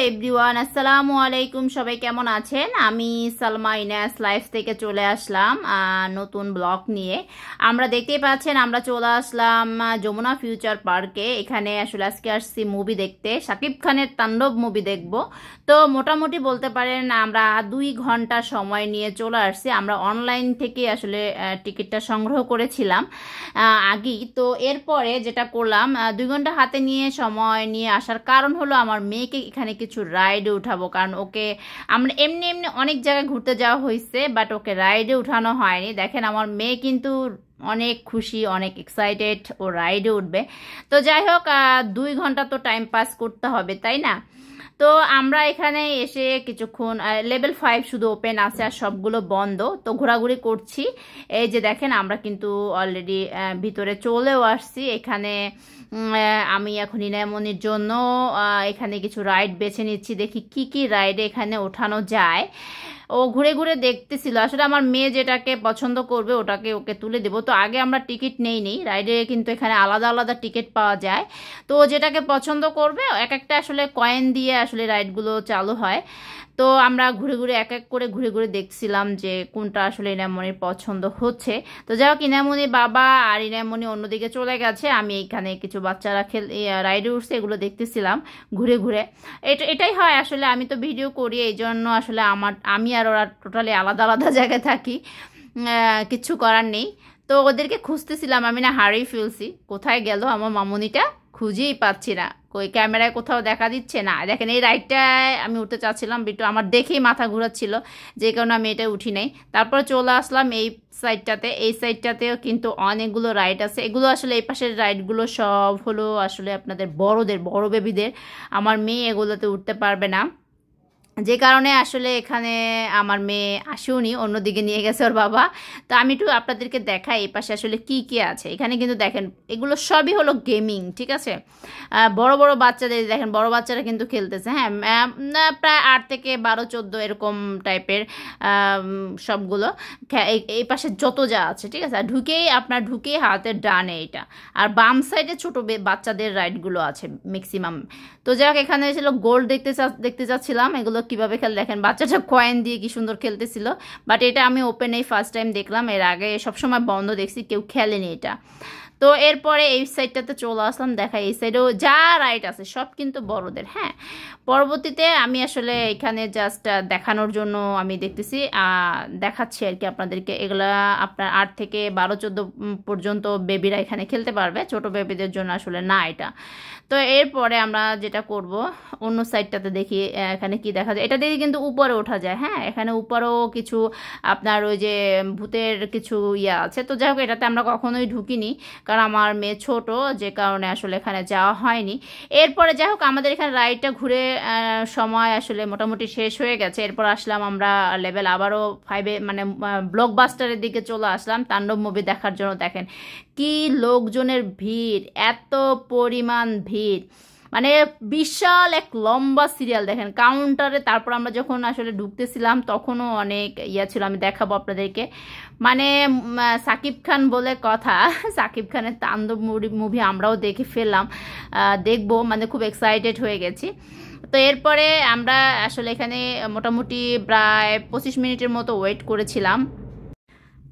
Everyone, আসসালামু আলাইকুম। সবাই কেমন আছেন? আমি সালমা ইনাস লাইফ থেকে চলে আসলাম নতুন ব্লগ নিয়ে। আমরা দেখতেই পাচ্ছেন আমরা চলে আসলাম যমুনা ফিউচার পার্কে। এখানে আসলে আজকে আসছি মুভি দেখতে, শাকিব খানের তাণ্ডব মুভি দেখব। তো মোটামুটি বলতে পারেন আমরা 2 ঘন্টা সময় নিয়ে চলে আসছি। আমরা অনলাইন থেকে আসলে টিকিটটা সংগ্রহ করেছিলাম আগেই। তো এরপরে যেটা করলাম, 2 ঘন্টা হাতে নিয়ে সময় নিয়ে আসার কারণ হলো আমার মেয়েকে এখানে কিছু রাইডে উঠাবো। কারণ ওকে আমরা এমনি এমনি অনেক জায়গায় ঘুরতে যাওয়া হয়েছে, বাট ওকে রাইডে উঠানো হয়নি। দেখেন আমার মেয়ে কিন্তু অনেক খুশি, অনেক এক্সাইটেড, ও রাইডে উঠবে। তো যাই হোক, 2 ঘন্টা তো টাইম পাস করতে হবে, তাই না? তো আমরা এখানে এসে কিছুক্ষণ লেভেল 5 শুধু ওপেন আছে, আর সবগুলো বন্ধ। তো ঘোরাঘুরি করছি। এই যে দেখেন আমরা কিন্তু অলরেডি ভিতরে চলেও আসছি। এখানে আমি এখন ইনামনির জন্য এখানে কিছু রাইড বেছে নিচ্ছি, দেখি কি কি রাইডে এখানে ওঠানো যায়। ও ঘুরে ঘুরে দেখতেছিল। আসলে আমার মেয়ে যেটাকে পছন্দ করবে ওটাকে ওকে তুলে দেবো। তো আগে আমরা টিকিট নেই রাইডে, কিন্তু এখানে আলাদা আলাদা টিকিট পাওয়া যায়। তো ও যেটাকে পছন্দ করবে এক একটা আসলে কয়েন দিয়ে আসলে রাইডগুলো চালু হয়। তো আমরা ঘুরে ঘুরে এক এক করে ঘুরে ঘুরে দেখছিলাম যে কোনটা আসলে ইনামনির পছন্দ হচ্ছে। তো যাই হোক, ইনামনির বাবা আর ইনামনি অন্যদিকে চলে গেছে। আমি এইখানে কিছু বাচ্চারা রাইডে উঠছে, এগুলো দেখতেছিলাম ঘুরে ঘুরে। এটাই হয় আসলে, আমি তো ভিডিও করি, এই জন্য আসলে আমি আর ওরা টোটালি আলাদা আলাদা জায়গায় থাকি, কিচ্ছু করার নেই। তো ওদেরকে খুঁজতেছিলাম, আমি না হারিয়ে ফেলছি। কোথায় গেল আমার মামুনিটা, খুঁজেই পাচ্ছি না। ওই ক্যামেরায় কোথাও দেখা দিচ্ছে না। দেখেন এই রাইডটায় আমি উঠতে চাচ্ছিলাম, বিটু আমার দেখেই মাথা ঘুরাচ্ছিল, যে কারণে আমি এটা উঠি নাই। তারপর চলে আসলাম এই সাইডটাতে। এই সাইডটাতেও কিন্তু অনেকগুলো রাইড আছে। এগুলো আসলে এই পাশের রাইডগুলো সব হলো আসলে আপনাদের বড় বেবিদের। আমার মেয়ে এগুলোতে উঠতে পারবে না, যে কারণে আসলে এখানে আমার মেয়ে আসেওনি, অন্যদিকে নিয়ে গেছে ওর বাবা। তো আমি একটু আপনাদেরকে দেখাই এই পাশে আসলে কি কি আছে। এখানে কিন্তু দেখেন এগুলো সবই হলো গেমিং, ঠিক আছে? বড় বড় বাচ্চাদের দেখেন, বড় বাচ্চারা কিন্তু খেলতেছে। হ্যাঁ, প্রায় 8 থেকে 12, 14 এরকম টাইপের সবগুলো। এই পাশে যত যা আছে, ঠিক আছে? আর ঢুকেই হাতের ডানে এটা, আর বাম সাইডে ছোট বাচ্চাদের রাইডগুলো আছে ম্যাক্সিমাম। তো যাই হোক, এখানে ছিল গোল্ড দেখতে চাচ্ছিলাম এগুলো কিভাবে খেলে। দেখেন বাচ্চাটা কয়েন দিয়ে কি সুন্দর খেলতেছিল। বাট এটা আমি ওপেনেই ফার্স্ট টাইম দেখলাম, এর আগে সবসময় বন্ধ দেখছি, কেউ খেলেনি এটা। তো এরপরে এই সাইডটাতে চলে আসলাম। দেখা এই সাইডেও যা রাইড আছে সব কিন্তু বড়দের। হ্যাঁ, পরবর্তীতে আমি আসলে এখানে জাস্ট দেখানোর জন্য আমি দেখাচ্ছি আর কি আপনাদেরকে। এগুলা আপনার 8 থেকে 12, 14 পর্যন্ত বেবিরা এখানে খেলতে পারবে, ছোট বেবিদের জন্য আসলে না এটা। তো এরপরে আমরা যেটা করব, অন্য সাইডটাতে দেখি এখানে কি দেখা যায়। এটা দিয়ে কিন্তু উপরে ওঠা যায়। হ্যাঁ, এখানে উপরেও কিছু আপনার ওই যে ভূতের কিছু ইয়া আছে। তো যাই হোক, এটাতে আমরা কখনোই ঢুকিনি, কারণ আমার মেয়ে ছোট, যে কারণে আসলে এখানে যাওয়া হয়নি। এরপরে যাই হোক, আমাদের এখানে রাইডটা ঘুরে সময় আসলে মোটামুটি শেষ হয়ে গেছে। এরপর আসলাম আমরা লেভেল আবারও 5-এ, মানে ব্লকবাস্টারের দিকে চলে আসলাম তাণ্ডব মুভি দেখার জন্য। দেখেন কি লোকজনের ভিড়, এত পরিমাণ ভিড়, মানে বিশাল এক লম্বা সিরিয়াল। দেখেন কাউন্টারে। তারপর আমরা যখন আসলে ঢুকতেছিলাম তখনও অনেক ইয়া ছিল, আমি দেখাবো আপনাদেরকে। মানে সাকিব খান বলে কথা, সাকিব খানের তাণ্ডব মুভি আমরাও দেখে ফেললাম, দেখবো, মানে খুব এক্সাইটেড হয়ে গেছি। তো এরপরে আমরা আসলে এখানে মোটামুটি প্রায় 25 মিনিটের মতো ওয়েট করেছিলাম।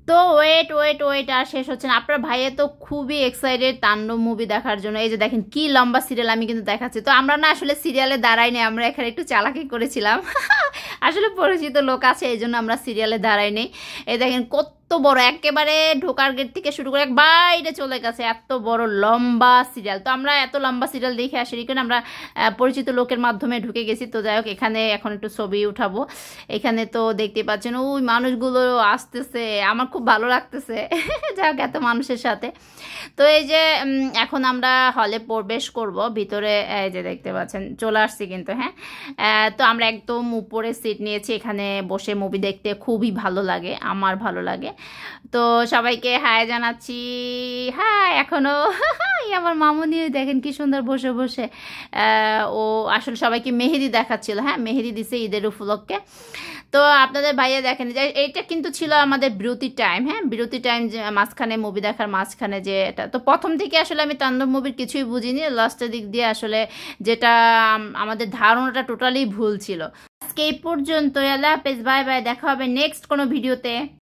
তো ওয়েট আর শেষ হচ্ছে না। আপনার ভাইয়া তো খুবই এক্সাইটেড তাণ্ডব মুভি দেখার জন্য। এই যে দেখেন কি লম্বা সিরিয়াল, আমি কিন্তু দেখাচ্ছি। তো আমরা না আসলে সিরিয়ালে দাঁড়াই নেই, আমরা এখানে একটু চালাকি করেছিলাম। আসলে পরিচিত লোক আছে, এই জন্য আমরা সিরিয়ালে দাঁড়াই নেই। এই দেখেন কত বড়, একেবারে ঢোকার গেট থেকে শুরু করে বাইরে চলে গেছে, এত বড় লম্বা সিরিয়াল। তো আমরা এত লম্বা সিরিয়াল দেখে আসি, কারণ আমরা পরিচিত লোকের মাধ্যমে ঢুকে গেছি। তো যাই হোক, এখানে এখন একটু ছবি উঠাবো। এখানে তো দেখতে পাচ্ছেন ওই মানুষগুলো আসতেছে, আমার খুব ভালো লাগতেছে। যাই হোক, এত মানুষের সাথে। তো এই যে এখন আমরা হলে প্রবেশ করব ভিতরে। এই যে দেখতে পাচ্ছেন চলে আসছি কিন্তু। হ্যাঁ, তো আমরা একদম উপরে সিট নিয়েছি, এখানে বসে মুভি দেখতে খুবই ভালো লাগে, আমার ভালো লাগে। তো সবাইকে হাই জানাচ্ছি। হ্যাঁ এখনও আমার মামুনিও দেখেন কি সুন্দর বসে বসে ও আসলে সবাইকে মেহেদি দেখাচ্ছিল। হ্যাঁ মেহেদি দিছে ঈদের উপলক্ষে। তো আপনাদের ভাইয়া দেখেন যে এইটা কিন্তু ছিল আমাদের বিরতি টাইম। হ্যাঁ বিরতি টাইম যে মাঝখানে মুভি দেখার মাঝখানে যে এটা, তো প্রথম থেকে আসলে আমি তাণ্ডব মুভির কিছুই বুঝিনি, লাস্টের দিক দিয়ে আসলে যেটা আমাদের ধারণাটা টোটালি ভুল ছিল। আজকে এই পর্যন্ত, আল্লাহ হাফেজ, বাই বাই, দেখা হবে নেক্সট কোনো ভিডিওতে।